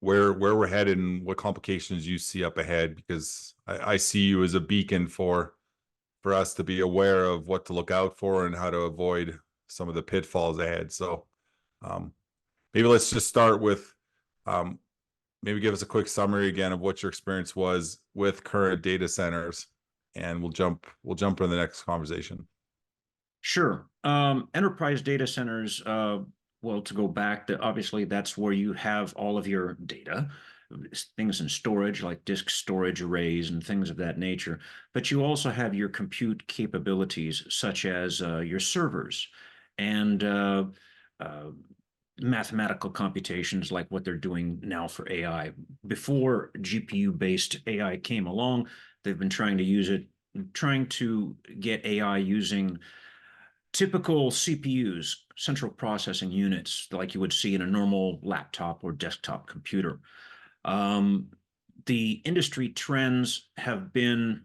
where we're headed and what complications you see up ahead, because I see you as a beacon for us to be aware of what to look out for and how to avoid some of the pitfalls ahead. So um, maybe let's just start with um, maybe give us a quick summary again of what your experience was with current data centers, and we'll jump into the next conversation. Sure. Enterprise data centers, well, to go back, obviously that's where you have all of your data, things in storage like disk storage arrays and things of that nature. But you also have your compute capabilities, such as your servers and uh, mathematical computations like what they're doing now for AI. Before GPU-based AI came along, they've been trying to use it, trying to get AI using typical CPUs, central processing units, like you would see in a normal laptop or desktop computer. Um, the industry trends have been,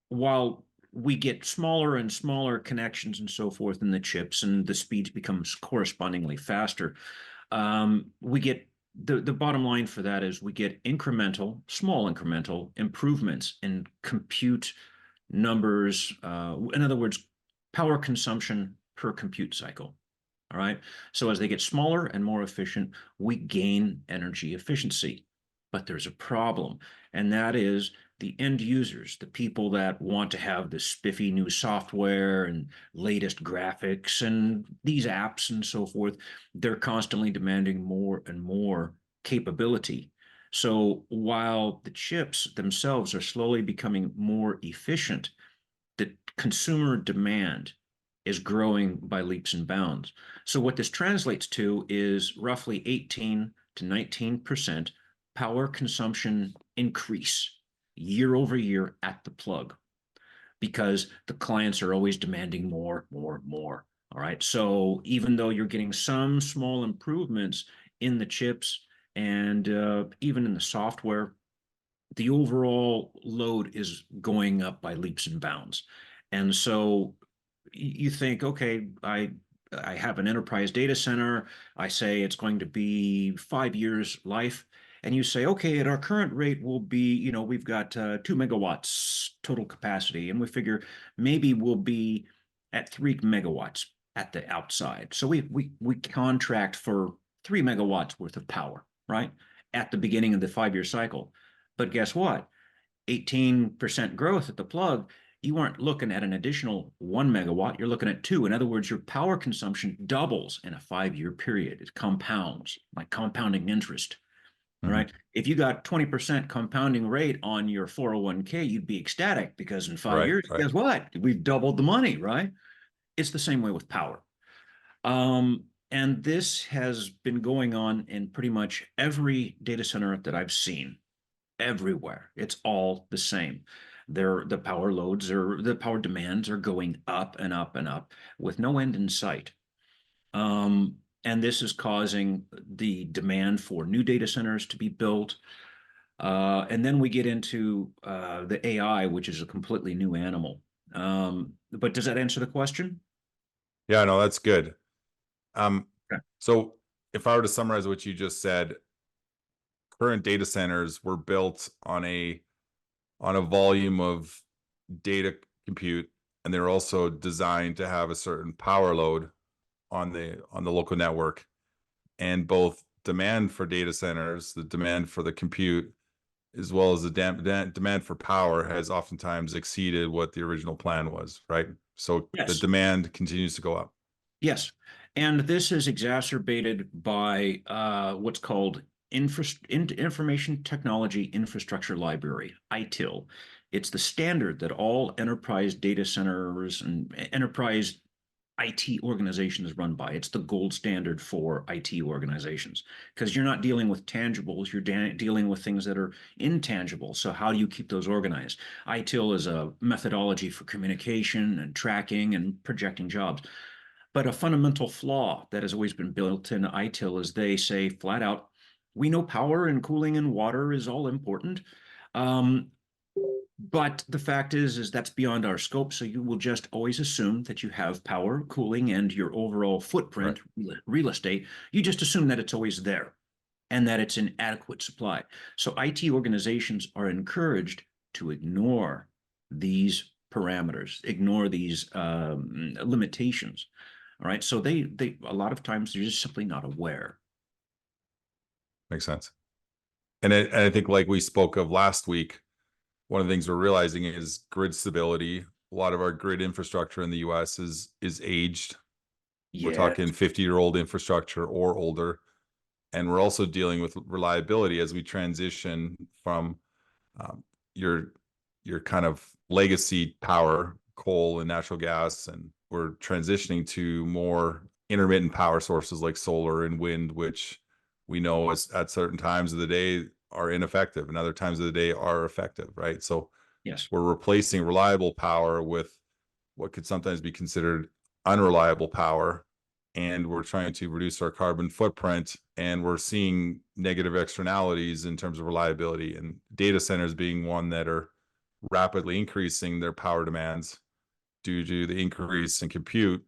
while we get smaller and smaller connections and so forth in the chips, and the speeds becomes correspondingly faster, we get the bottom line for that is we get small incremental improvements in compute numbers. In other words, power consumption per compute cycle. All right. So as they get smaller and more efficient, we gain energy efficiency. But there's a problem, and that is the end users, the people that want to have the spiffy new software and latest graphics and these apps and so forth. They're constantly demanding more and more capability. So while the chips themselves are slowly becoming more efficient, the consumer demand is growing by leaps and bounds. So what this translates to is roughly 18 to 19% power consumption increase year over year at the plug, because the clients are always demanding more, more, more. All right. So even though you're getting some small improvements in the chips and even in the software, the overall load is going up by leaps and bounds. And so you think, okay, I have an enterprise data center. I say it's going to be 5 years life. And you say, okay, at our current rate, we'll be, we've got 2 megawatts total capacity. And we figure maybe we'll be at 3 megawatts at the outside. So we contract for 3 megawatts worth of power, right? At the beginning of the 5 year cycle. But guess what? 18% growth at the plug, you aren't looking at an additional 1 megawatt, you're looking at two. In other words, your power consumption doubles in a 5 year period. It compounds, like compounding interest. All Mhm. right. If you got 20% compounding rate on your 401k, you'd be ecstatic because in five Right, years, right. guess what? We've doubled the money, right? It's the same way with power. And this has been going on in pretty much every data center that I've seen everywhere. It's all the same. The power loads or the power demands are going up and up and up with no end in sight. And this is causing the demand for new data centers to be built. And then we get into the AI, which is a completely new animal. But does that answer the question? Yeah, no, that's good. Um, Okay. so if I were to summarize what you just said, current data centers were built on a volume of data compute, and they're also designed to have a certain power load on the local network. And both demand for data centers, the demand for the compute, as well as the demand for power has oftentimes exceeded what the original plan was, right? So the Yes. demand continues to go up. Yes. And this is exacerbated by what's called Information Technology Infrastructure Library, ITIL. It's the standard that all enterprise data centers and enterprise IT organizations run by. It's the gold standard for IT organizations because you're not dealing with tangibles, you're dealing with things that are intangible. So, how do you keep those organized? ITIL is a methodology for communication and tracking and projecting jobs. But a fundamental flaw that has always been built in ITIL is they say flat out, we know power and cooling and water is all important. Um, but the fact is that's beyond our scope. So you will just always assume that you have power, cooling, and your overall Right. footprint, real estate. You just assume that it's always there. and that it's in adequate supply. So IT organizations are encouraged to ignore these parameters, ignore these limitations. All right. So they a lot of times they're just simply not aware. Makes sense. And I think, like we spoke of last week, one of the things we're realizing is grid stability. A lot of our grid infrastructure in the US is aged. We're Yes. talking 50-year-old infrastructure or older. And we're also dealing with reliability as we transition from um, your your kind of legacy power, coal and natural gas, and we're transitioning to more intermittent power sources like solar and wind, which we know is at certain times of the day are ineffective and other times of the day are effective, right? So Yes. we're replacing reliable power with what could sometimes be considered unreliable power, and we're trying to reduce our carbon footprint, and we're seeing negative externalities in terms of reliability, and data centers being one that are rapidly increasing their power demands due to the increase in compute.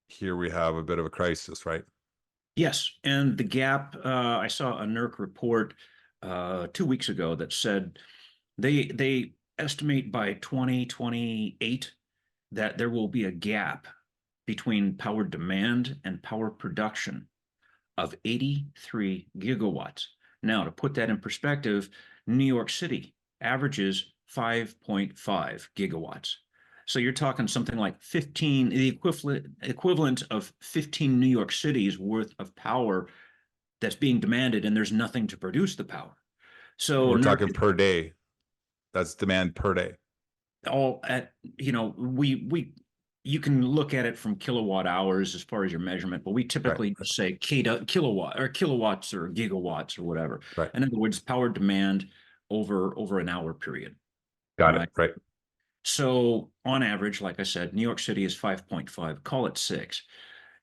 Here we have a bit of a crisis, right? Yes, and the gap. I saw a NERC report 2 weeks ago that said they estimate by 2028 that there will be a gap between power demand and power production of 83 gigawatts. Now, to put that in perspective, New York City averages 5.5 gigawatts. So you're talking something like 15, the equivalent of 15 New York Cities worth of power that's being demanded, and there's nothing to produce the power. And So we're NERC talking per day. That's demand per day. all at we you can look at it from kilowatt hours as far as your measurement, but we Right, typically just say kilowatt or kilowatts or gigawatts or whatever. right. In other words, power demand over an hour period. All Got it, right. right. So on average, like I said, New York City is 5.5, call it 6.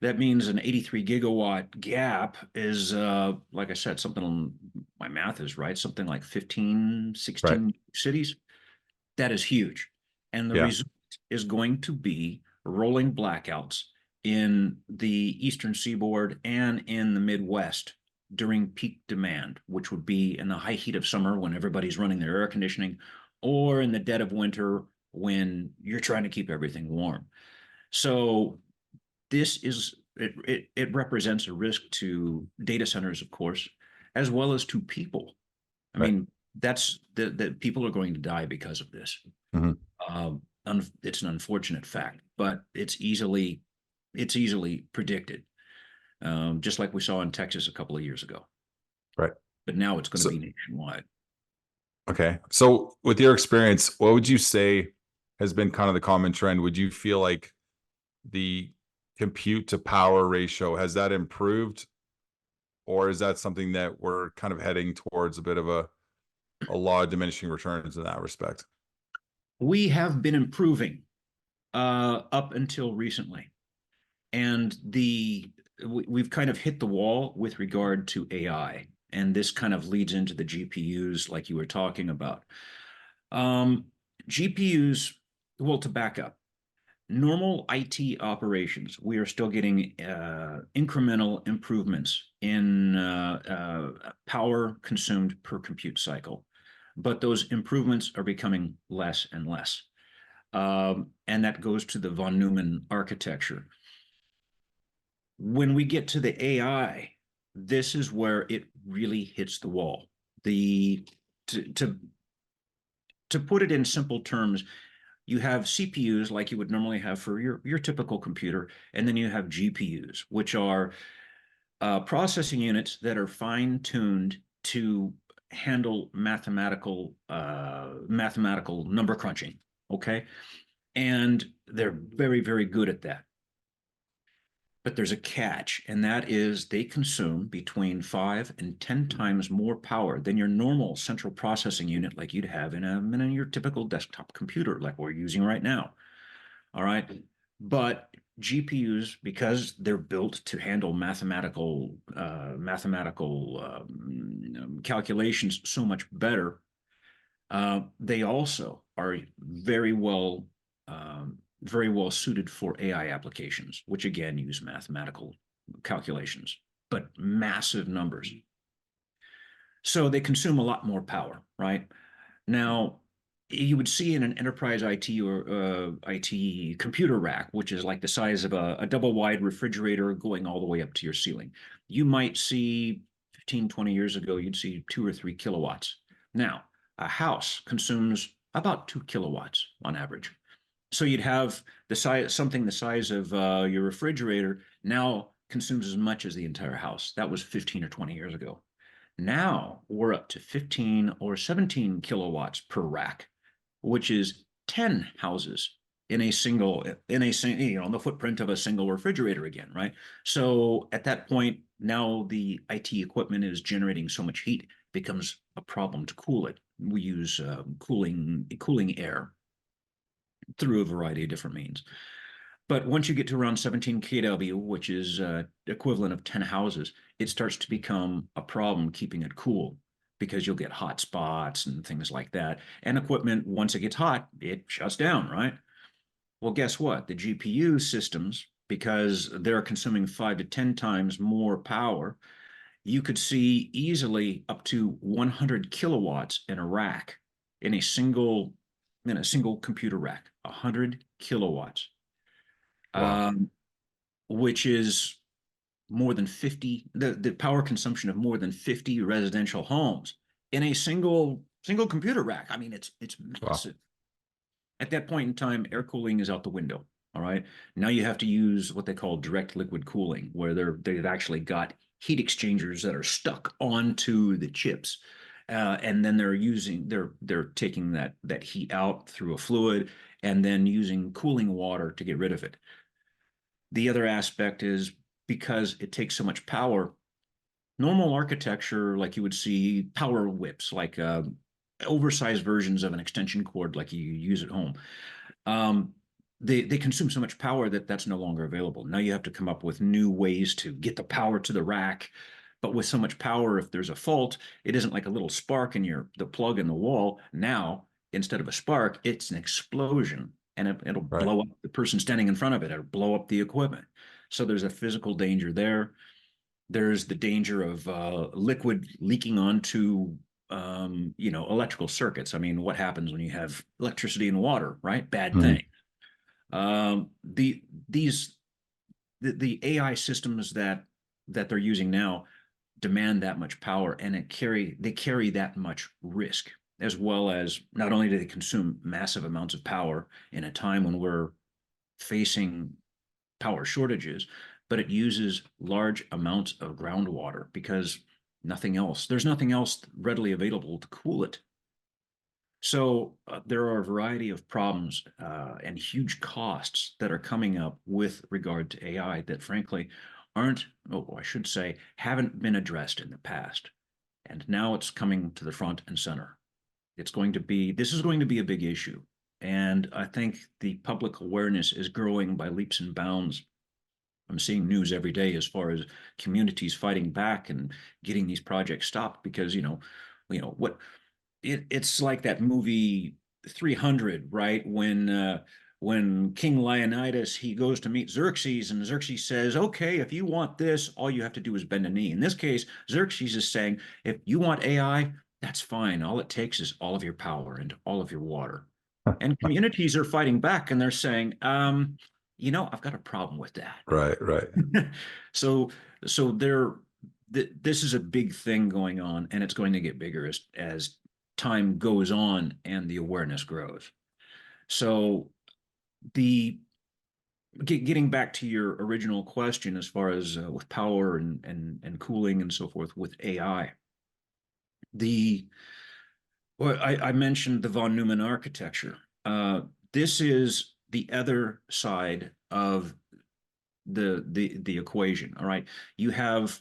That means an 83 gigawatt gap is, like I said, something, my math is right, something like 15, Right. 16 cities. That is huge. And the Yeah. result is going to be rolling blackouts in the Eastern Seaboard and in the Midwest during peak demand, which would be in the high heat of summer when everybody's running their air conditioning, or in the dead of winter when you're trying to keep everything warm. So it represents a risk to data centers, of course, as well as to people. I Right. mean, that's the people are going to die because of this. Mhm. It's an unfortunate fact, but it's easily predicted, just like we saw in Texas a couple of years ago. Right. But now it's going to So, be nationwide. okay. So, with your experience, what would you say has been kind of the common trend? Would you feel like the compute to power ratio has that improved, or is that something that we're kind of heading towards a bit of a law of diminishing returns in that respect? We have been improving up until recently, and we've kind of hit the wall with regard to AI, and this kind of leads into the GPUs, like you were talking about. Um, GPUs, well, to back up, normal IT operations, we are still getting incremental improvements in power consumed per compute cycle, but those improvements are becoming less and less. And that goes to the von Neumann architecture. When we get to the AI, this is where it really hits the wall. The to to to put it in simple terms, you have CPUs like you would normally have for your typical computer, and then you have GPUs, which are processing units that are fine tuned to handle mathematical number crunching. Okay, and they're very very good at that. But there's a catch, and that is they consume between 5 and 10 times more power than your normal central processing unit, like you'd have in your typical desktop computer, like we're using right now. All right. But GPUs, because they're built to handle mathematical calculations so much better, they also are very well suited for AI applications, which again use mathematical calculations, but massive numbers. So they consume a lot more power, right? Now, you would see in an enterprise IT or IT computer rack, which is like the size of a double wide refrigerator going all the way up to your ceiling. You might see 15, 20 years ago, you'd see 2 or 3 kilowatts. Now, a house consumes about 2 kilowatts on average. So you'd have the size, something the size of your refrigerator now consumes as much as the entire house. That was 15 or 20 years ago. Now we're up to 15 or 17 kilowatts per rack, which is 10 houses in a single, in the footprint of a single refrigerator again, right? So at that point, now the IT equipment is generating so much heat, it becomes a problem to cool it. We use cooling air through a variety of different means. But once you get to around 17 kW, which is equivalent of 10 houses, it starts to become a problem keeping it cool because you'll get hot spots and things like that. And equipment, once it gets hot, it shuts down, right? Well, guess what? The GPU systems, because they're consuming 5 to 10 times more power, you could see easily up to 100 kilowatts in a rack in a single computer rack, 100 kilowatts, Wow. um, which is more than 50, the power consumption of more than 50 residential homes in a single computer rack. I mean, it's Wow. massive. At that point in time, air cooling is out the window. All right. Now you have to use what they call direct liquid cooling, where they've actually got heat exchangers that are stuck onto the chips. And then they're taking that heat out through a fluid and then using cooling water to get rid of it. The other aspect is because it takes so much power, normal architecture, like you would see power whips, like oversized versions of an extension cord, like you use at home. Um, they consume so much power that that's no longer available. Now you have to come up with new ways to get the power to the rack. But with so much power, if there's a fault, it isn't like a little spark in the plug in the wall. Now, instead of a spark, it's an explosion, and it'll Right. blow up the person standing in front of it. It'll blow up the equipment. So there's a physical danger there. There's the danger of liquid leaking onto electrical circuits. I mean, what happens when you have electricity and water, right? Bad thing. Mhm. The these the AI systems that they're using now demand that much power, and they carry that much risk, as well as not only do they consume massive amounts of power in a time when we're facing power shortages, but it uses large amounts of groundwater because there's nothing else readily available to cool it. So there are a variety of problems and huge costs that are coming up with regard to AI that frankly aren't, oh, I should say, haven't been addressed in the past. And now it's coming to the front and center. This is going to be a big issue. And I think the public awareness is growing by leaps and bounds. I'm seeing news every day as far as communities fighting back and getting these projects stopped because, what it's like that movie 300, right? When King Leonidas he goes to meet Xerxes, and Xerxes says, "Okay, if you want this, all you have to do is bend a knee." In this case, Xerxes is saying, "If you want AI, that's fine. All it takes is all of your power and all of your water." And communities are fighting back, and they're saying, I've got a problem with that." Right. Right. so so this is a big thing going on, and it's going to get bigger as time goes on and the awareness grows. So the getting back to your original question as far as with power and cooling and so forth with AI, the I mentioned the von Neumann architecture. This is the other side of the equation. All right, you have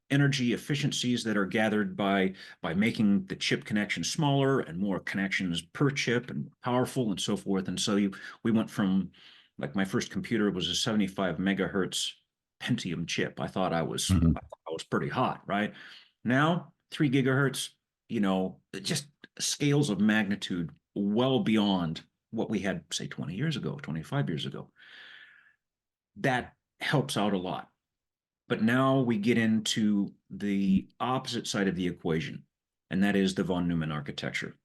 energy efficiencies that are gathered by making the chip connection smaller and more connections per chip and powerful and so forth. And so we went from, like, my first computer was a 75 megahertz Pentium chip. Mhm. I was pretty hot, right? Now 3 gigahertz, just scales of magnitude well beyond what we had, say, 20 years ago, 25 years ago. That helps out a lot. But now we get into the opposite side of the equation. and that is the von Neumann architecture.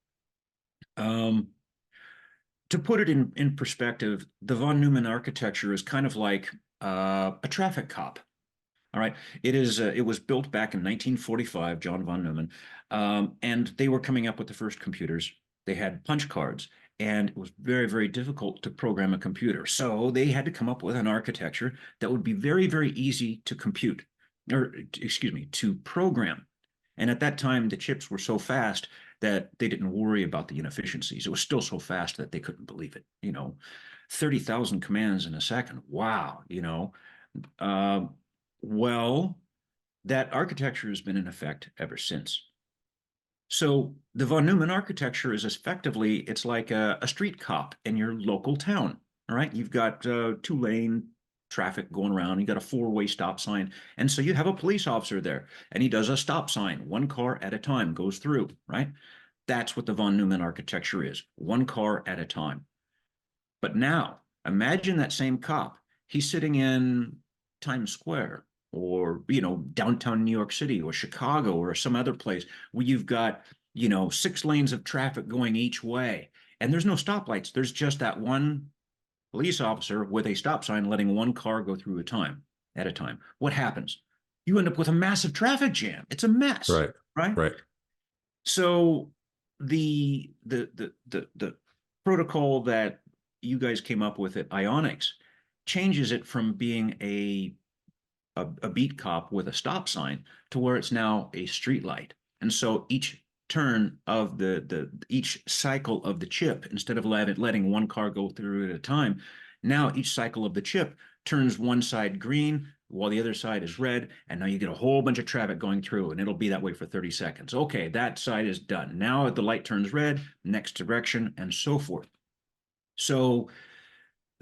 Um, to put it in perspective, the von Neumann architecture is kind of like a traffic cop. All right. It is. It was built back in 1945, John von Neumann, and they were coming up with the first computers. They had punch cards, and it was very, very difficult to program a computer. So they had to come up with an architecture that would be very, very easy to compute, or excuse me, to program. And at that time, the chips were so fast that they didn't worry about the inefficiencies. It was still so fast that they couldn't believe it. 30,000 commands in a second. Wow. Uh, well, that architecture has been in effect ever since. So the von Neumann architecture is effectively, it's like a street cop in your local town. All right. You've got two-lane traffic going around. You got a four-way stop sign. And so you have a police officer there and he does a stop sign, one car at a time goes through, right? That's what the von Neumann architecture is, one car at a time. But now imagine that same cop. He's sitting in Times Square or, downtown New York City or Chicago or some other place where you've got, 6 lanes of traffic going each way. And there's no stoplights. There's just that one police officer with a stop sign letting one car go through at a time. What happens? You end up with a massive traffic jam. It's a mess, Right. right? Right. So the protocol that you guys came up with at Ionics changes it from being a beat cop with a stop sign to where it's now a street light. And so each turn of each cycle of the chip, instead of letting one car go through at a time, now each cycle of the chip turns one side green while the other side is red, and now you get a whole bunch of traffic going through, and it'll be that way for 30 seconds. Okay, that side is done. Now the light turns red, next direction, and so forth. So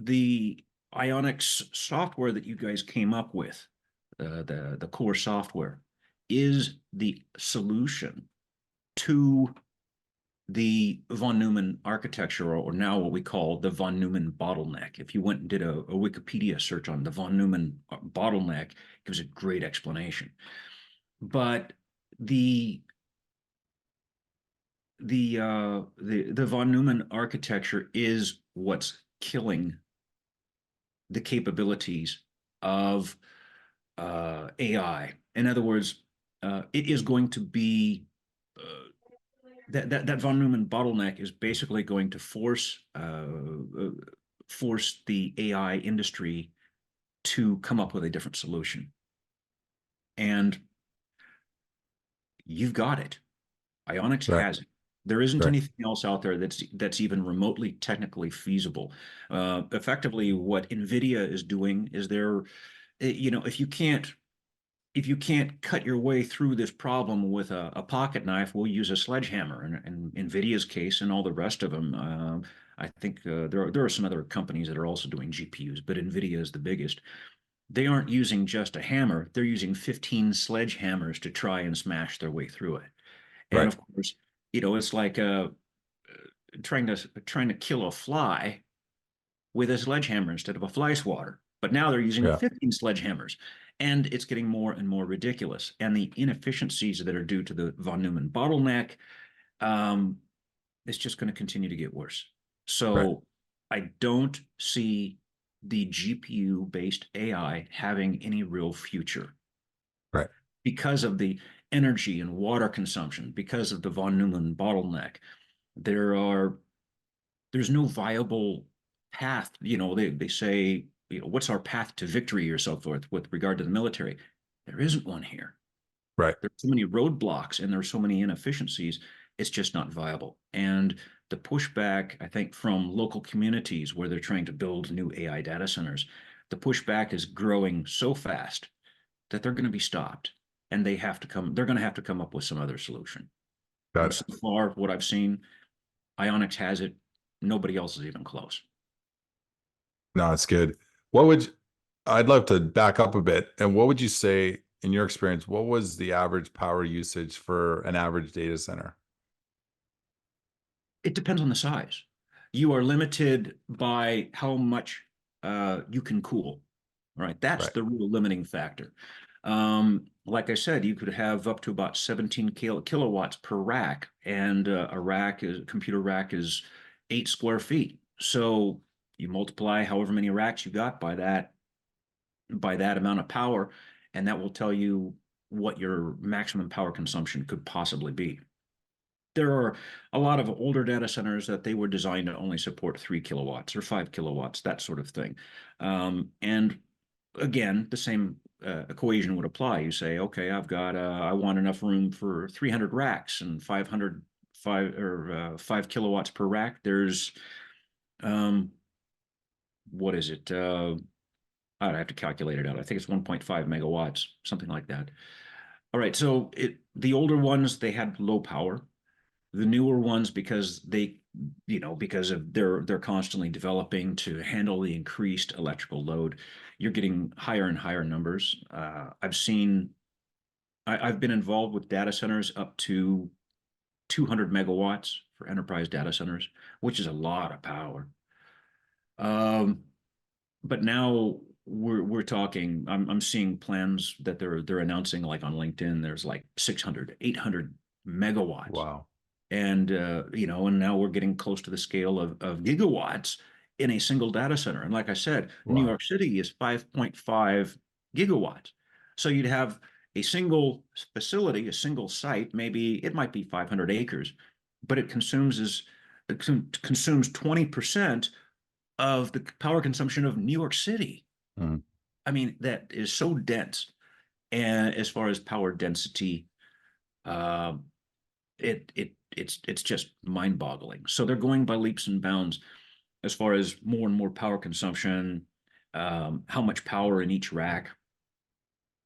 the Ionics software that you guys came up with, the core software, is the solution to the von Neumann architecture, or now what we call the von Neumann bottleneck. If you went and did a Wikipedia search on the von Neumann bottleneck, it gives a great explanation. But the von Neumann architecture is what's killing the capabilities of AI. In other words, it is going to be that von Neumann bottleneck is basically going to force the AI industry to come up with a different solution. And you've got it. Ionics Right. has it. There isn't Right. anything else out there that's even remotely technically feasible. Effectively, what NVIDIA is doing is if you can't cut your way through this problem with a pocket knife, we'll use a sledgehammer. And in NVIDIA's case and all the rest of them, I think there are some other companies that are also doing GPUs, but NVIDIA is the biggest. They aren't using just a hammer; they're using 15 sledgehammers to try and smash their way through it. And Right. of course, it's like trying to kill a fly with a sledgehammer instead of a fly swatter. But now they're using Yeah. 15 sledgehammers, and it's getting more and more ridiculous. And the inefficiencies that are due to the von Neumann bottleneck, um, it's just going to continue to get worse. Right. So I don't see the GPU based AI having any real future Right. because of the energy and water consumption, because of the von Neumann bottleneck. There are there's no viable path. They say, what's our path to victory or so forth with regard to the military. There isn't one here. Right. There's so many roadblocks and there's so many inefficiencies. It's just not viable. And the pushback, I think, from local communities where they're trying to build new AI data centers, the pushback is growing so fast that they're going to be stopped, and they're going to have to come up with some other solution. Got And it. so far, what I've seen, Ionics has it. Nobody else is even close. No, it's good. What would I'd love to back up a bit. And what would you say, in your experience, what was the average power usage for an average data center? It depends on the size. You are limited by how much you can cool. Right, that's Right. the real limiting factor. like I said, you could have up to about 17 kilowatts per rack, and a computer rack is 8 square feet. So you multiply however many racks you got by that amount of power, and that will tell you what your maximum power consumption could possibly be. There are a lot of older data centers that they were designed to only support 3 kilowatts or 5 kilowatts, that sort of thing. And again, the same equation would apply. You say, okay, I want enough room for 300 racks and 5 kilowatts per rack. There's, um, what is it? I'd have to calculate it out. I think it's 1.5 megawatts, something like that. All right, so the older ones, they had low power. The newer ones, because because of they're constantly developing to handle the increased electrical load, you're getting higher and higher numbers. I've been involved with data centers up to 200 megawatts for enterprise data centers, which is a lot of power. Um, but now we're talking. I'm seeing plans that they're announcing, like on LinkedIn. There's like 600, 800 megawatts, Wow. and and now we're getting close to the scale of gigawatts in a single data center. And like I said, New Wow. York City is 5.5 gigawatts. So you'd have a single facility, a single site. Maybe it might be 500 acres, but it consumes 20% of the power consumption of New York City. Mm. I mean, that is so dense. And as far as power density, uh, it's just mind-boggling. So they're going by leaps and bounds as far as more and more power consumption, how much power in each rack.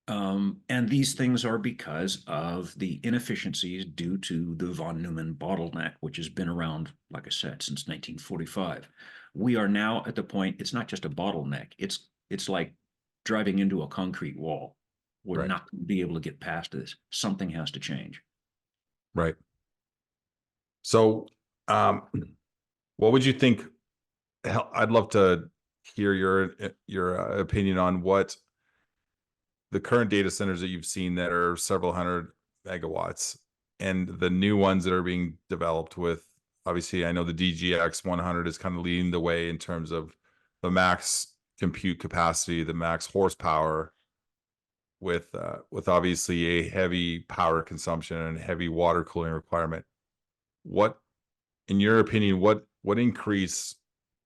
And these things are because of the inefficiencies due to the von Neumann bottleneck, which has been around, like I said, since 1945. We are now at the point, it's not just a bottleneck, it's like driving into a concrete wall. We're Right. not going to be able to get past this. Something has to change. Right. So, um, what would you think? I'd love to hear your opinion on what the current data centers that you've seen that are several hundred megawatts and the new ones that are being developed with. Obviously, I know the DGX 100 is kind of leading the way in terms of the max compute capacity, the max horsepower, with obviously a heavy power consumption and heavy water cooling requirement. What, in your opinion, what increase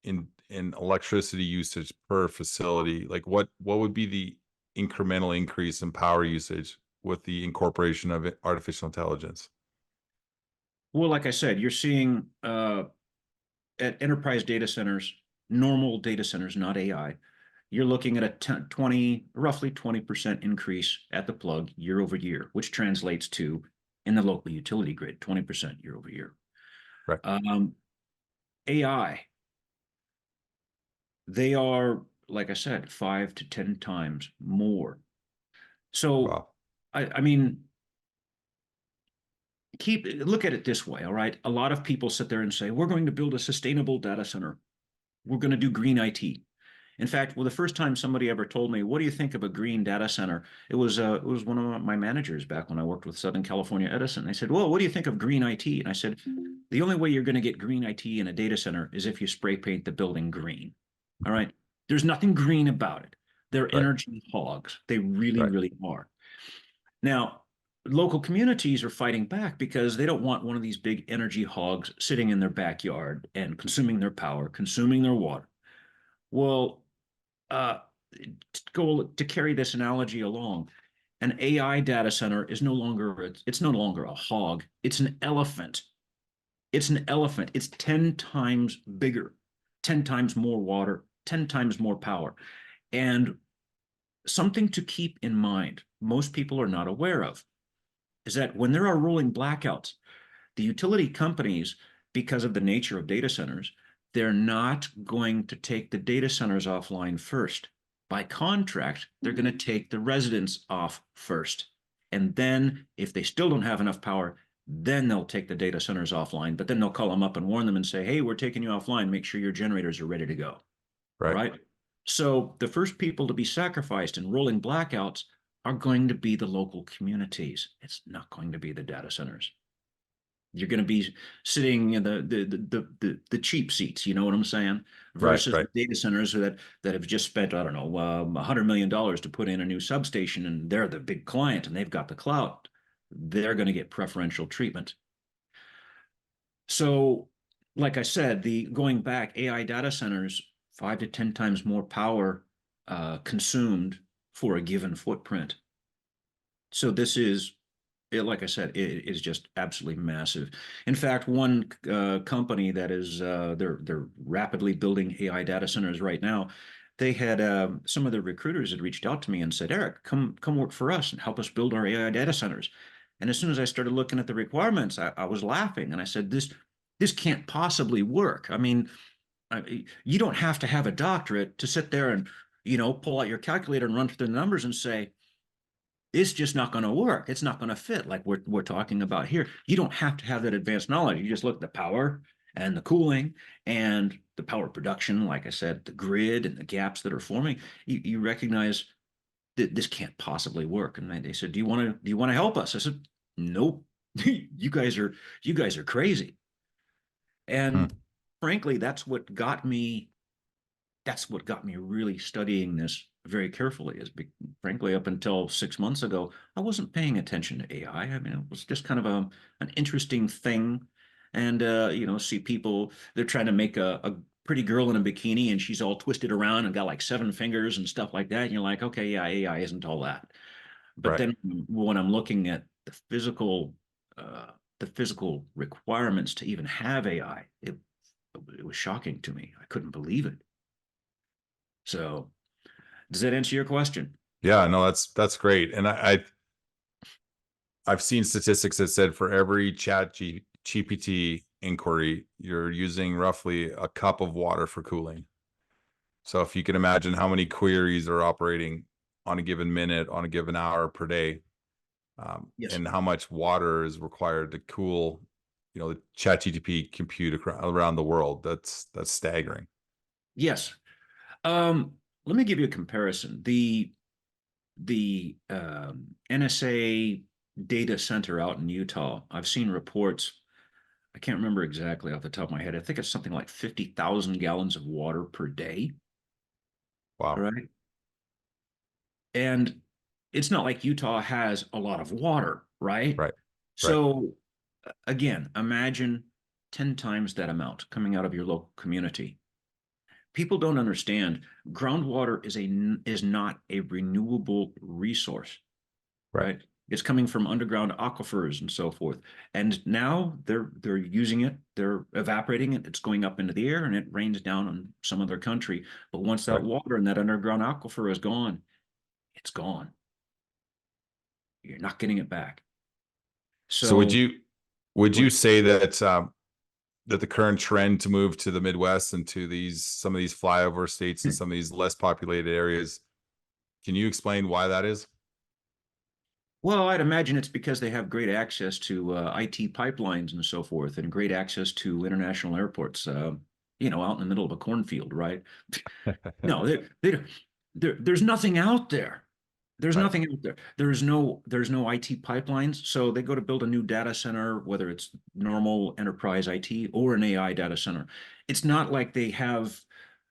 in electricity usage per facility, like what would be the incremental increase in power usage with the incorporation of artificial intelligence? Well, like I said, you're seeing at enterprise data centers, normal data centers, not AI, you're looking at a 10, roughly 20% increase at the plug year over year, which translates to, in the local utility grid, 20% year over year. Right. AI, they are, like I said, 5 to 10 times more. So, Wow. I mean, look at it this way, all right? A lot of people sit there and say, we're going to build a sustainable data center. We're going to do green IT. In fact, well, the first time somebody ever told me, "What do you think of a green data center?" It was one of my managers back when I worked with Southern California Edison. They said, "Well, what do you think of green IT?" And I said, "The only way you're going to get green IT in a data center is if you spray paint the building green. All right, there's nothing green about it. They're Right. energy hogs. They really, Right. really are." Now, local communities are fighting back because they don't want one of these big energy hogs sitting in their backyard and consuming their power, consuming their water. Well, uh, to carry this analogy along, an AI data center is no longer it's no longer a hog. It's an elephant. It's an elephant. It's 10 times bigger, 10 times more water, 10 times more power. And something to keep in mind, most people are not aware of, is that when there are rolling blackouts, the utility companies, because of the nature of data centers, they're not going to take the data centers offline first. By contract, they're going to take the residents off first. And then, if they still don't have enough power, then they'll take the data centers offline. But then they'll call them up and warn them and say, hey, we're taking you offline. Make sure your generators are ready to go. All Right. right. So the first people to be sacrificed in rolling blackouts are going to be the local communities. It's not going to be the data centers. You're going to be sitting in the cheap seats. You know what I'm saying? Right, Versus right. the data centers that have just spent, I don't know, $100 million to put in a new substation, and they're the big client and they've got the clout. They're going to get preferential treatment. So, like I said, the going back, AI data centers 5 to 10 times more power consumed for a given footprint. So this is, like I said, it is just absolutely massive. In fact, one company that is they're rapidly building AI data centers right now. They had some of the recruiters had reached out to me and said, "Eric, come work for us and help us build our AI data centers." And as soon as I started looking at the requirements, I was laughing and I said, "This can't possibly work. I mean, you don't have to have a doctorate to sit there and pull out your calculator and run through the numbers and say." It's just not going to work. It's not going to fit like we're talking about here. You don't have to have that advanced knowledge. You just look at the power and the cooling and the power production, like I said, the grid and the gaps that are forming. You recognize that this can't possibly work. And they said, "Do you want to help us?" I said, "Nope. You guys are crazy." Hmm. And frankly, that's what got me really studying this very carefully is frankly up until 6 months ago I wasn't paying attention to AI. I mean, it was just kind of an interesting thing. And see people, they're trying to make a pretty girl in a bikini and she's all twisted around and got like 7 fingers and stuff like that, and you're like, okay, yeah, AI isn't all that. But Right. then when I'm looking at uh, the physical requirements to even have AI, it was shocking to me. I couldn't believe it. So does that answer your question? Yeah, no, that's great. And I've seen statistics that said for every GPT inquiry, you're using roughly a cup of water for cooling. So if you can imagine how many queries are operating on a given minute, on a given hour per day, Yes. and how much water is required to cool, the ChatGPT compute around the world, that's staggering. Yes. Um, Let me give you a comparison. The NSA data center out in Utah, I've seen reports. I can't remember exactly off the top of my head. I think it's something like 50,000 gallons of water per day. All Wow. right. And it's not like Utah has a lot of water, right? Right. Right. So again, imagine 10 times that amount coming out of your local community. People don't understand groundwater is not a renewable resource, Right. right? It's coming from underground aquifers and so forth. And now they're using it, they're evaporating it, it's going up into the air and it rains down on some of their country. But once that Right. water in that underground aquifer is gone, it's gone. You're not getting it back. So would So you would go you ahead. say that the current trend to move to the Midwest and to these some of these flyover states and some of these less populated areas, can you explain why that is? Well, I'd imagine it's because they have great access to IT pipelines and so forth, and great access to international airports. Out in the middle of a cornfield, right? No, there's nothing out there. There's Right. nothing out there. There's no IT pipelines. So they go to build a new data center, whether it's normal enterprise IT or an AI data center. It's not like they have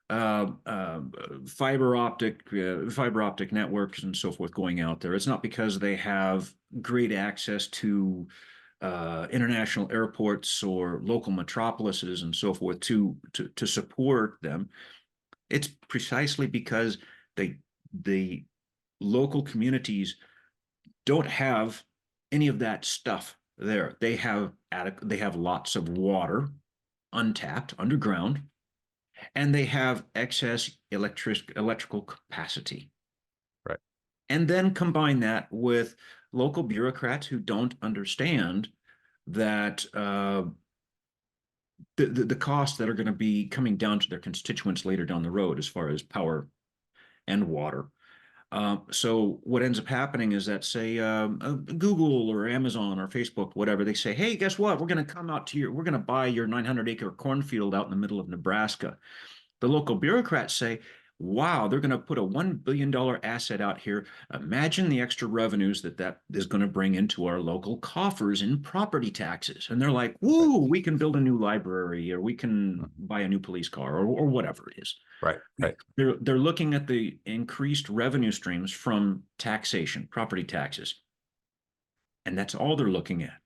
uh, uh, fiber optic networks and so forth going out there. It's not because they have great access to international airports or local metropolises and so forth to support them. It's precisely because the local communities don't have any of that stuff there. They have lots of water untapped underground, and they have excess electrical capacity. Right. And then combine that with local bureaucrats who don't understand that the costs that are going to be coming down to their constituents later down the road as far as power and water. So what ends up happening is that, say, Google or Amazon or Facebook, whatever, they say, "Hey, guess what? We're going to buy your 900-acre cornfield out in the middle of Nebraska." The local bureaucrats say, wow, they're going to put a $1 billion asset out here. Imagine the extra revenues that is going to bring into our local coffers in property taxes. And they're like, Right. woo, we can build a new library, or we can Mhm. buy a new police car, or whatever it is. Right. Right. They're looking at the increased revenue streams from taxation, property taxes, and that's all they're looking at.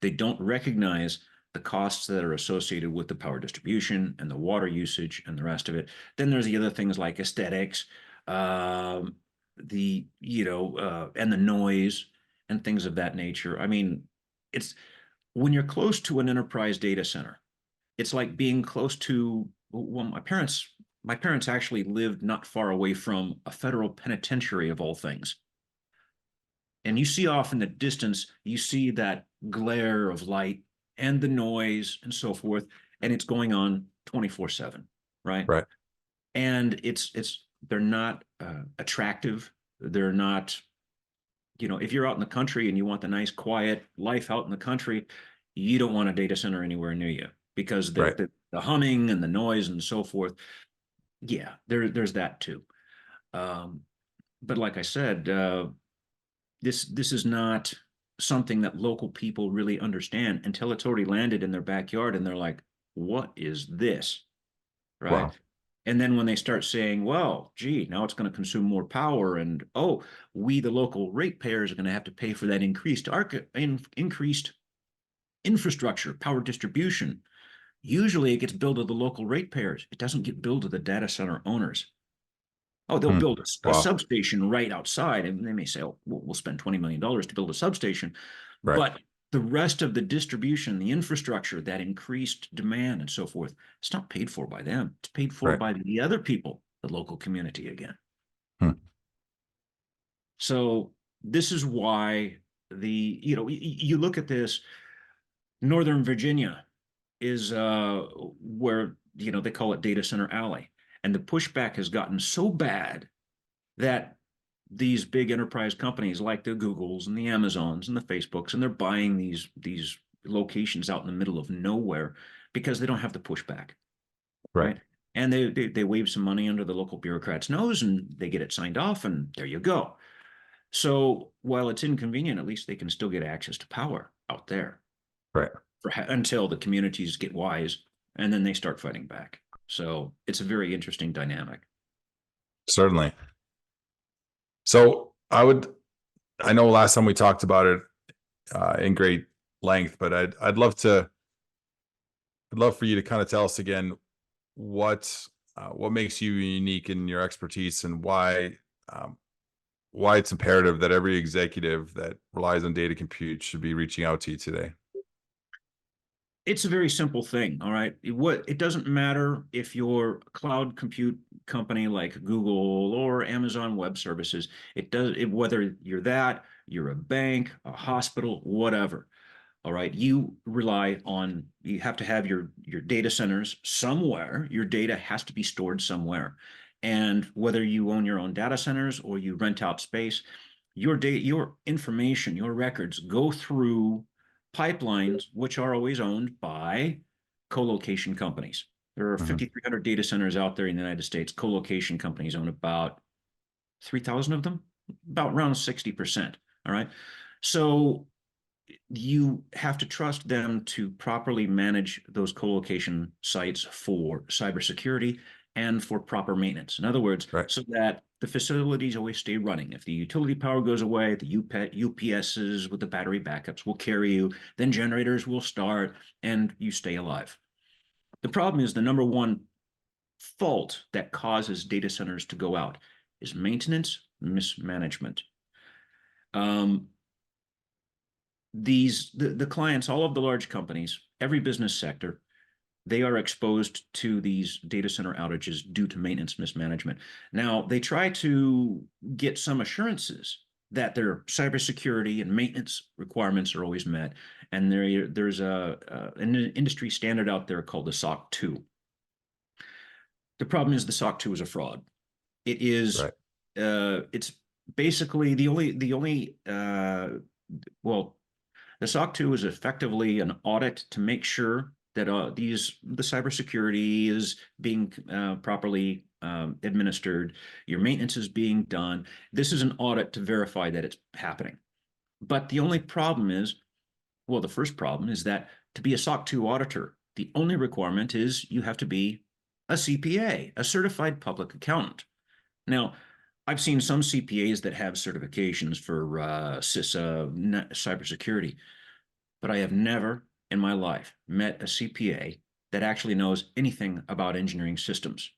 They don't recognize the costs that are associated with the power distribution and the water usage and the rest of it. Then there's the other things like aesthetics, um, and the noise and things of that nature. I mean, it's when you're close to an enterprise data center, it's like being close to, well, my parents actually lived not far away from a federal penitentiary of all things. And you see off in the distance, you see that glare of light and the noise and so forth, and it's going on 24/7, right? Right. And they're not attractive. They're not, if you're out in the country and you want the nice quiet life out in the country, you don't want a data center anywhere near you, because Right. the humming and the noise and so forth. Yeah, there's that too. Um, but like I said, this is not something that local people really understand until it's already landed in their backyard, and they're like, what is this? Right. Wow. And then when they start saying, well, gee, now it's going to consume more power, and oh, we the local ratepayers are going to have to pay for that increased infrastructure, power distribution. Usually it gets billed to the local ratepayers. It doesn't get billed to the data center owners. Oh, they'll Hmm. build a Wow. substation right outside, and they may say, oh, we'll spend $20 million to build a substation. Right. But the rest of the distribution, the infrastructure, that increased demand and so forth, it's not paid for by them. It's paid for Right. by the other people, the local community again. Hmm. So this is why you look at this. Northern Virginia is where, they call it Data Center Alley. And the pushback has gotten so bad that these big enterprise companies like the Googles and the Amazons and the Facebooks, and they're buying these locations out in the middle of nowhere because they don't have the pushback, Right. right? And they wave some money under the local bureaucrat's nose, and they get it signed off, and there you go. So while it's inconvenient, at least they can still get access to power out there Right. until the communities get wise, and then they start fighting back. So it's a very interesting dynamic. Certainly. So I know last time we talked about it in great length, but I'd love for you to kind of tell us again what makes you unique in your expertise, and um, why it's imperative that every executive that relies on data compute should be reaching out to you today. It's a very simple thing. All right. It doesn't matter if you're a cloud compute company like Google or Amazon Web Services. Whether you're a bank, a hospital, whatever. All right. You have to have your data centers somewhere. Your data has to be stored somewhere. And whether you own your own data centers or you rent out space, your information, your records go through pipelines, which are always owned by co-location companies. There are Hmm. 5,300 data centers out there in the United States. Co-location companies own about 3,000 of them, about around 60%. All right. So you have to trust them to properly manage those co-location sites for cybersecurity and for proper maintenance. In other words, Right. so that the facilities always stay running. If the utility power goes away, the UPSs with the battery backups will carry you, then generators will start, and you stay alive. The problem is the number one fault that causes data centers to go out is maintenance mismanagement. Um, the clients, all of the large companies, every business sector, they are exposed to these data center outages due to maintenance mismanagement. Now, they try to get some assurances that their cybersecurity and maintenance requirements are always met. And there's an industry standard out there called the SOC 2. The problem is the SOC 2 is a fraud. It is, Right. it's basically well, the SOC 2 is effectively an audit to make sure that the cybersecurity is being properly administered, your maintenance is being done. This is an audit to verify that it's happening. But the only problem is, well, the first problem is that to be a SOC 2 auditor, the only requirement is you have to be a CPA, a certified public accountant. Now, I've seen some CPAs that have certifications for CISA cybersecurity, but I have never in my life met a CPA that actually knows anything about engineering systems,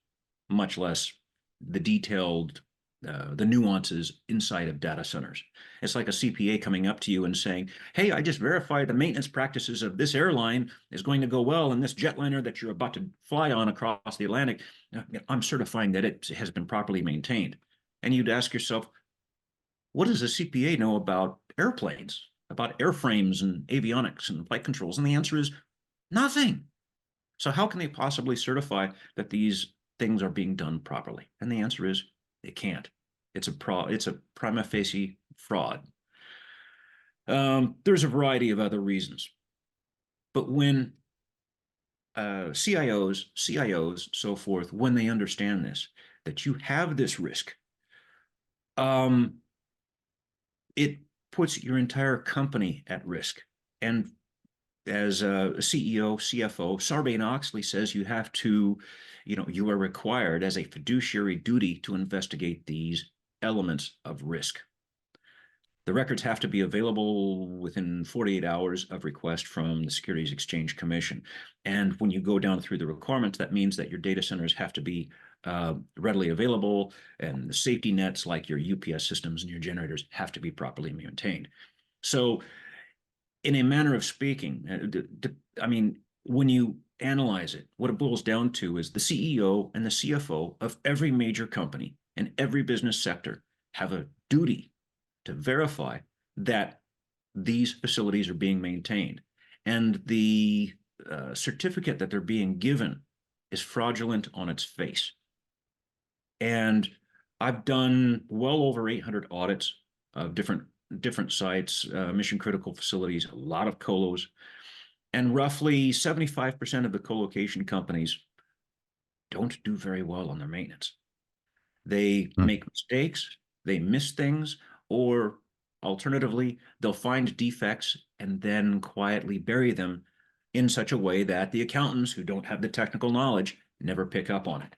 much less the detailed, the nuances inside of data centers. It's like a CPA coming up to you and saying, "Hey, I just verified the maintenance practices of this airline is going to go well, and this jetliner that you're about to fly on across the Atlantic, I'm certifying that it has been properly maintained." And you'd ask yourself, what does a CPA know about airplanes, about airframes and avionics and flight controls? And the answer is nothing. So how can they possibly certify that these things are being done properly? And the answer is they can't. It's a prima facie fraud. There's a variety of other reasons, but when CIOs, so forth, when they understand this, that you have this risk, it puts your entire company at risk. And as a CEO, CFO, Sarbanes-Oxley says you have to, you are required as a fiduciary duty to investigate these elements of risk. The records have to be available within 48 hours of request from the Securities Exchange Commission. And when you go down through the requirements, that means that your data centers have to be readily available, and the safety nets like your UPS systems and your generators have to be properly maintained. So in a manner of speaking, I mean, when you analyze it, what it boils down to is the CEO and the CFO of every major company and every business sector have a duty to verify that these facilities are being maintained. And the certificate that they're being given is fraudulent on its face. And I've done well over 800 audits of different sites, mission critical facilities, a lot of colos, and roughly 75% of the colocation companies don't do very well on their maintenance. They make mistakes, they miss things, or alternatively, they'll find defects and then quietly bury them in such a way that the accountants who don't have the technical knowledge never pick up on it.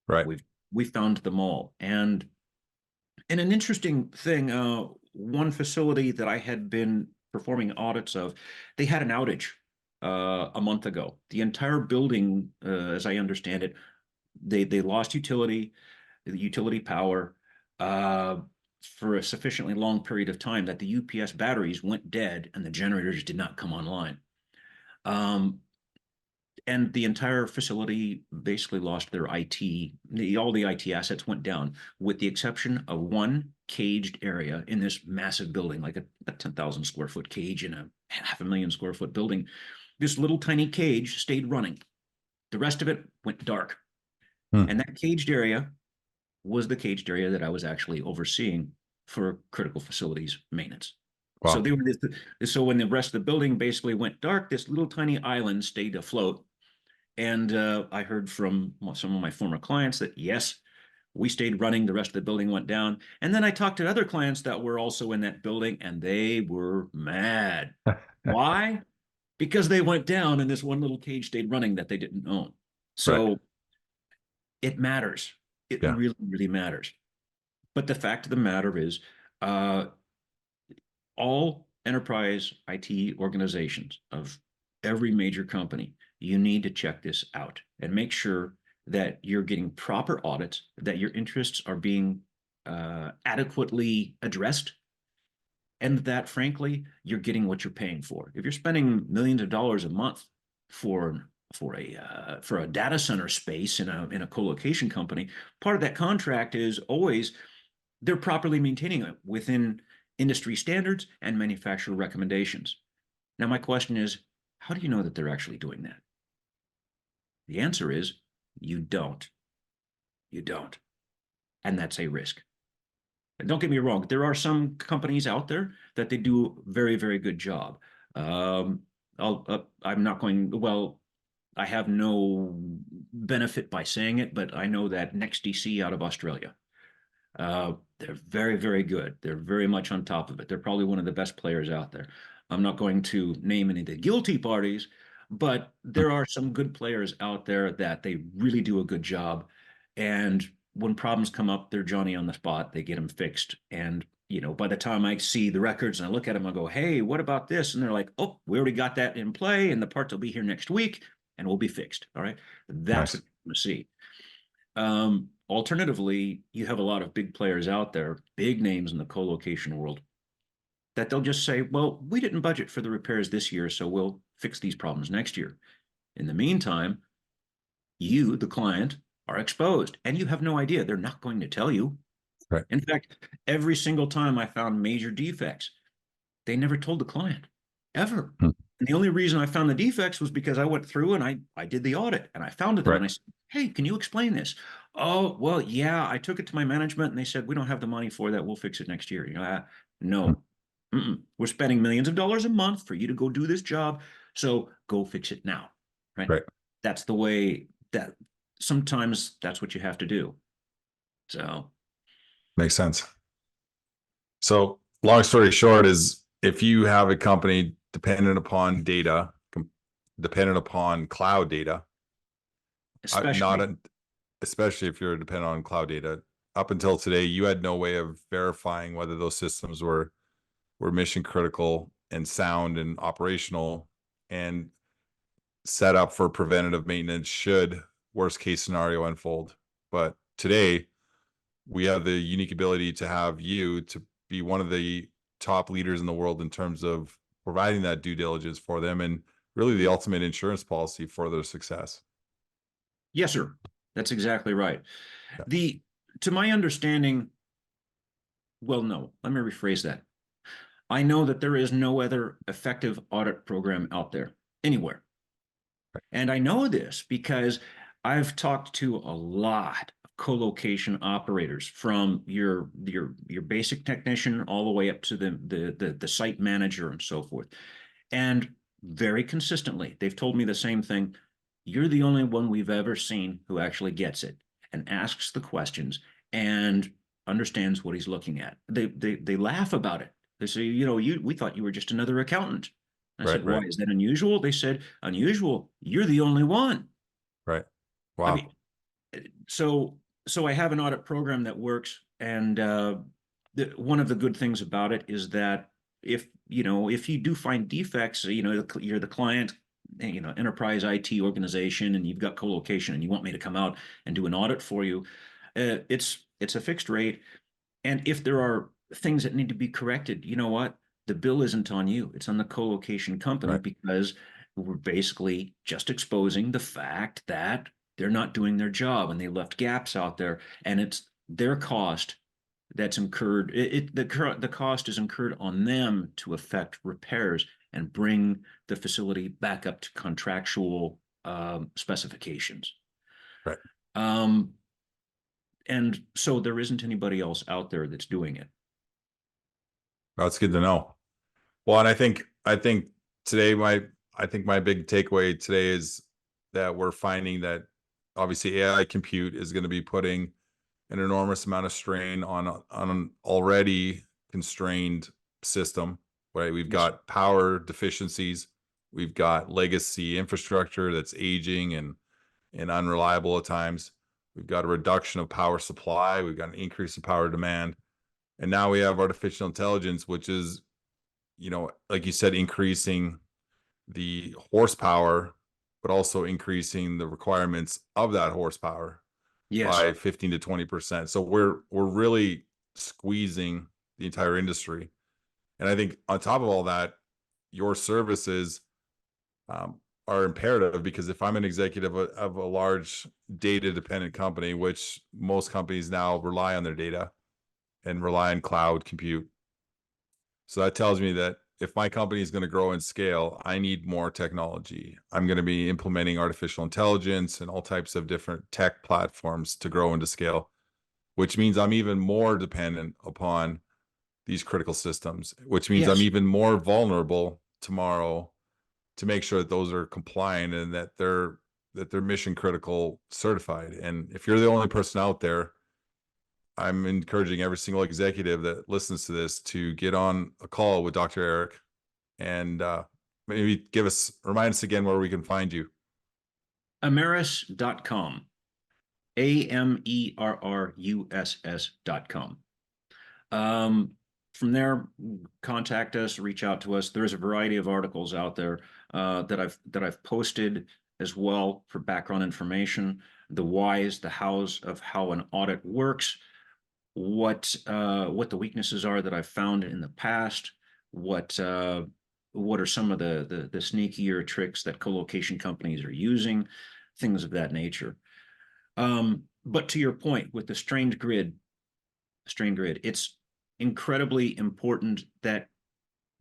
Right. We've found them all. And an interesting thing, one facility that I had been performing audits of, they had an outage a month ago. The entire building, as I understand it, they lost utility power for a sufficiently long period of time that the UPS batteries went dead and the generators did not come online. And the entire facility basically lost their IT. All the IT assets went down, with the exception of one caged area in this massive building, like a 10,000 square foot cage in a 500,000 square foot building. This little tiny cage stayed running. The rest of it went dark. And that caged area was the caged area that I was actually overseeing for critical facilities maintenance. Wow. So they were so when the rest of the building basically went dark, this little tiny island stayed afloat. And I heard from some of my former clients that, yes, we stayed running, the rest of the building went down. And then I talked to other clients that were also in that building, and they were mad. Why? Because they went down and this one little cage stayed running that they didn't own. So Right. it matters. It Yeah. really, really matters. But the fact of the matter is, all enterprise IT organizations of every major company, you need to check this out and make sure that you're getting proper audits, that your interests are being adequately addressed, and that, frankly, you're getting what you're paying for. If you're spending millions of dollars a month for a data center space in a co-location company, part of that contract is always they're properly maintaining it within industry standards and manufacturer recommendations. Now, my question is, how do you know that they're actually doing that? The answer is you don't. You don't. And that's a risk. And don't get me wrong, there are some companies out there that they do a very, very good job. I'm not going, well, I have no benefit by saying it, but I know that Next DC out of Australia. They're very, very good. They're very much on top of it. They're probably one of the best players out there. I'm not going to name any of the guilty parties, but there are some good players out there that they really do a good job. And when problems come up, they're Johnny on the spot. They get them fixed. And, by the time I see the records and I look at them, I go, hey, what about this? And they're like, oh, we already got that in play, and the parts will be here next week and we'll be fixed. All right. That's Nice. what you want to see. Alternatively, you have a lot of big players out there, big names in the co-location world, that they'll just say, well, we didn't budget for the repairs this year, so we'll fix these problems next year. In the meantime, you, the client, are exposed and you have no idea. They're not going to tell you. Right. In fact, every single time I found major defects, they never told the client ever. Hmm. And the only reason I found the defects was because I went through and I did the audit and I found them Right. and I said, hey, can you explain this? Oh, well, yeah, I took it to my management and they said, we don't have the money for that. We'll fix it next year. Hmm. No, we're spending millions of dollars a month for you to go do this job. So go fix it now. Right. Right. That's the way that sometimes that's what you have to do. So, Makes sense. So long story short is if you have a company dependent upon data, dependent upon cloud data, not especially, a, especially if you're dependent on cloud data, up until today, you had no way of verifying whether those systems were mission critical and sound and operational and set up for preventative maintenance should worst case scenario unfold. But today, we have the unique ability to have you to be one of the top leaders in the world in terms of providing that due diligence for them and really the ultimate insurance policy for their success. yes, sir. That's exactly right. Yeah. The To my understanding, well, no, let me rephrase that. I know that there is no other effective audit program out there anywhere. And I know this because I've talked to a lot of co-location operators, from your basic technician all the way up to the site manager and so forth. And very consistently, they've told me the same thing. You're the only one we've ever seen who actually gets it and asks the questions and understands what he's looking at. They laugh about it. They say, we thought you were just another accountant. I Right. said, why Right. is that unusual? They said, unusual. You're the only one. Right. I Wow. mean, so I have an audit program that works, and one of the good things about it is that if you do find defects, you're the client, enterprise IT organization, and you've got co-location, and you want me to come out and do an audit for you, it's a fixed rate. And if there are things that need to be corrected, you know what? The bill isn't on you. It's on the co-location company, Right. because we're basically just exposing the fact that they're not doing their job and they left gaps out there, and it's their cost that's incurred. The cost is incurred on them to effect repairs and bring the facility back up to contractual specifications. Right. Um, and so there isn't anybody else out there that's doing it. That's good to know. Well, and I think today I think my big takeaway today is that we're finding that obviously AI compute is going to be putting an enormous amount of strain on an already constrained system, right? We've Yes, sir. got power deficiencies, we've got legacy infrastructure that's aging and unreliable at times. We've got a reduction of power supply, we've got an increase in power demand, and now we have artificial intelligence, which is, like you said, increasing the horsepower, but also increasing the requirements of that horsepower Yes. by 15 to 20%. So we're really squeezing the entire industry. And I think on top of all that, your services are imperative, because if I'm an executive of a large data dependent company, which most companies now rely on their data and rely on cloud compute. So that tells me that if my company is going to grow and scale, I need more technology. I'm going to be implementing artificial intelligence and all types of different tech platforms to grow and to scale, which means I'm even more dependent upon these critical systems, which means I'm Yes. even more vulnerable tomorrow to make sure that those are compliant and that they're that they're mission critical certified. And if you're the only person out there, I'm encouraging every single executive that listens to this to get on a call with Dr. Eric and maybe remind us again where we can find you. Ameris.com. AMERRUSS.com. From there, contact us, reach out to us. There's a variety of articles out there that I've posted as well for background information, the whys, the hows of how an audit works, what the weaknesses are that I've found in the past, what are some of the sneakier tricks that co-location companies are using, things of that nature. But to your point with the strained grid, it's incredibly important that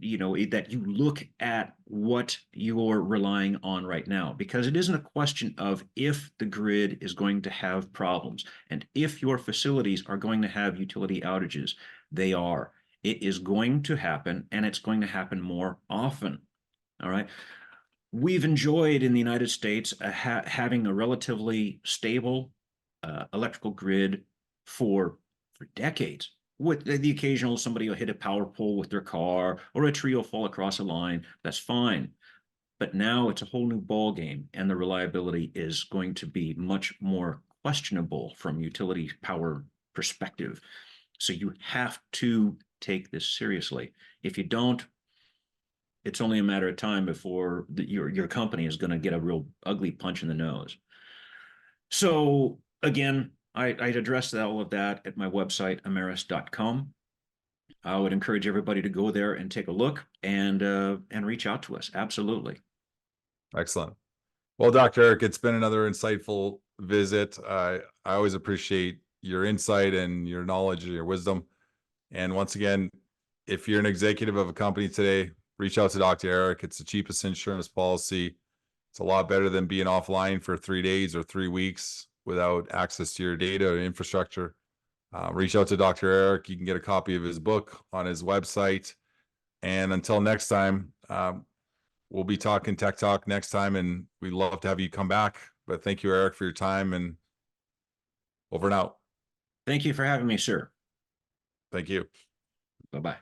that you look at what you're relying on right now, because it isn't a question of if the grid is going to have problems and if your facilities are going to have utility outages. They are. It is going to happen, and it's going to happen more often. All right. We've enjoyed in the United States having a relatively stable electrical grid for decades. With the occasional somebody will hit a power pole with their car, or a tree will fall across a line. That's fine. But now it's a whole new ball game, and the reliability is going to be much more questionable from utility power perspective. So you have to take this seriously. If you don't, it's only a matter of time before your company is going to get a real ugly punch in the nose. So again, I'd address all of that at my website, ameris.com. I would encourage everybody to go there and take a look and reach out to us. Absolutely. Excellent. Well, Dr. Eric, it's been another insightful visit. I always appreciate your insight and your knowledge and your wisdom. And once again, if you're an executive of a company today, reach out to Dr. Eric. It's the cheapest insurance policy. It's a lot better than being offline for 3 days or 3 weeks without access to your data or infrastructure. Reach out to Dr. Eric. You can get a copy of his book on his website. And until next time, we'll be talking Tech Talk next time, and we'd love to have you come back. But thank you, Eric, for your time, and over and out. Thank you for having me, sir. Thank you. Bye-bye.